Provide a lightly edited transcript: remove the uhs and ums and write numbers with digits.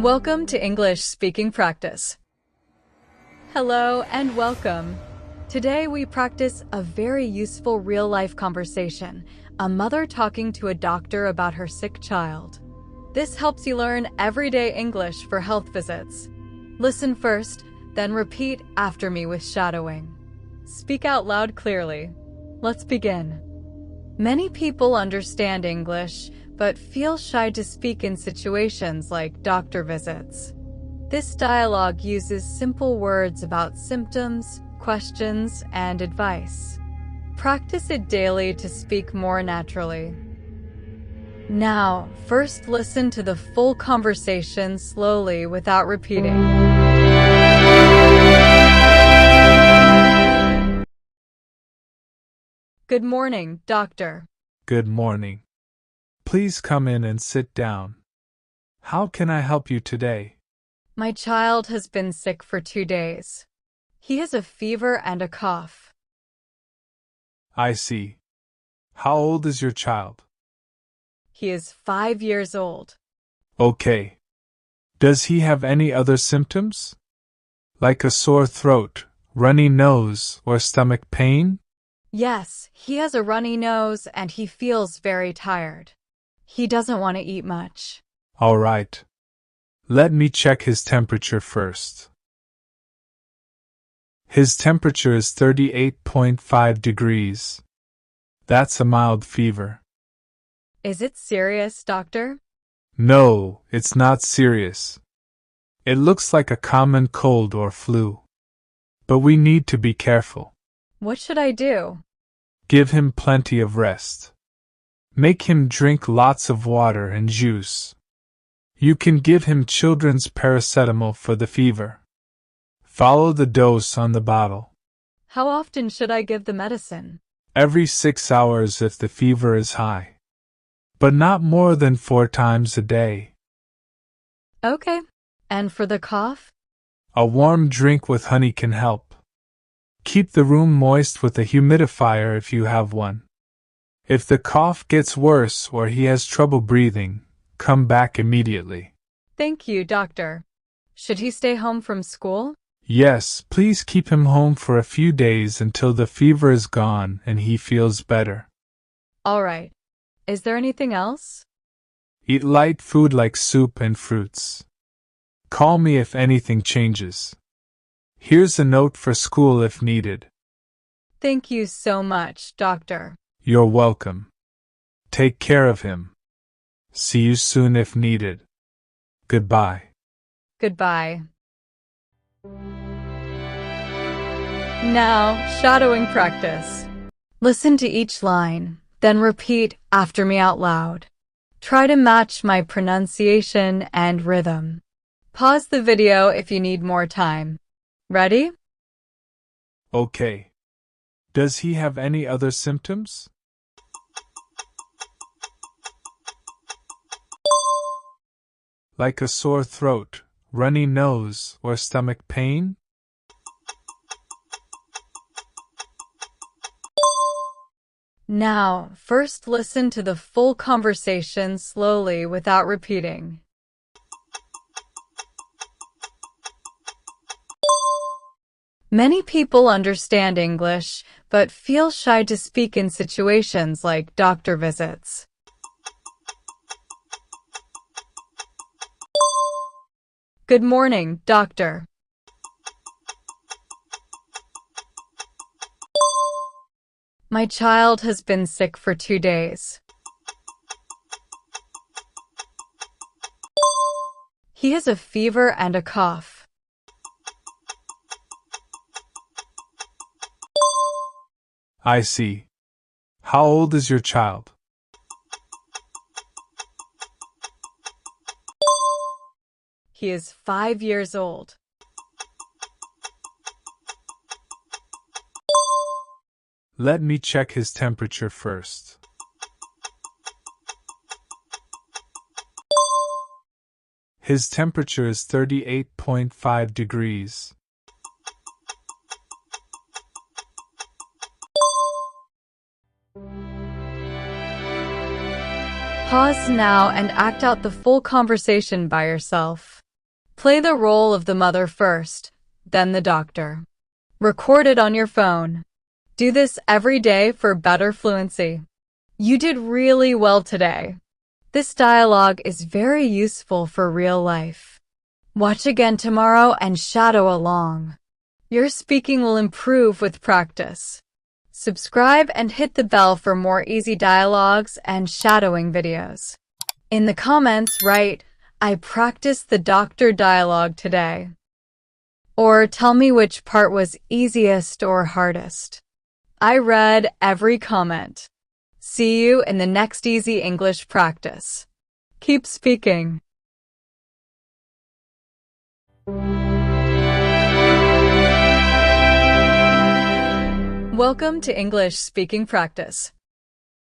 Welcome to English Speaking Practice. Hello and welcome. Today we practice a very useful real-life conversation, a mother talking to a doctor about her sick child. This helps you learn everyday English for health visits. Listen first, then repeat after me with shadowing. Speak out loud clearly. Let's begin. Many people understand English, but feel shy to speak in situations like doctor visits. This dialogue uses simple words about symptoms, questions, and advice. Practice it daily to speak more naturally. Now, first listen to the full conversation slowly without repeating. Good morning, doctor. Good morning. Please come in and sit down. How can I help you today? My child has been sick for 2 days. He has a fever and a cough. I see. How old is your child? He is 5 years old. Okay. Does he have any other symptoms? Like a sore throat, runny nose, or stomach pain? Yes, he has a runny nose and he feels very tired. He doesn't want to eat much. All right. Let me check his temperature first. His temperature is 38.5 degrees. That's a mild fever. Is it serious, doctor? No, it's not serious. It looks like a common cold or flu. But we need to be careful. What should I do? Give him plenty of rest. Make him drink lots of water and juice. You can give him children's paracetamol for the fever. Follow the dose on the bottle. How often should I give the medicine? Every 6 hours if the fever is high. But not more than 4 times a day. Okay. And for the cough? A warm drink with honey can help. Keep the room moist with a humidifier if you have one. If the cough gets worse or he has trouble breathing, come back immediately. Thank you, doctor. Should he stay home from school? Yes, please keep him home for a few days until the fever is gone and he feels better. All right. Is there anything else? Eat light food like soup and fruits. Call me if anything changes. Here's a note for school if needed. Thank you so much, doctor. You're welcome. Take care of him. See you soon if needed. Goodbye. Goodbye. Now, shadowing practice. Listen to each line, then repeat after me out loud. Try to match my pronunciation and rhythm. Pause the video if you need more time. Ready? Okay. Does he have any other symptoms? Like a sore throat, runny nose, or stomach pain? Now, first listen to the full conversation slowly without repeating. Many people understand English, but feel shy to speak in situations like doctor visits. Good morning, doctor. My child has been sick for 2 days. He has a fever and a cough. I see. How old is your child? He is 5 years old. Let me check his temperature first. His temperature is 38.5 degrees. Pause now and act out the full conversation by yourself. Play the role of the mother first, then the doctor. Record it on your phone. Do this every day for better fluency. You did really well today. This dialogue is very useful for real life. Watch again tomorrow and shadow along. Your speaking will improve with practice. Subscribe and hit the bell for more easy dialogues and shadowing videos. In the comments, write, "I practiced the doctor dialogue today." Or tell me which part was easiest or hardest. I read every comment. See you in the next easy English practice. Keep speaking. Welcome to English Speaking Practice.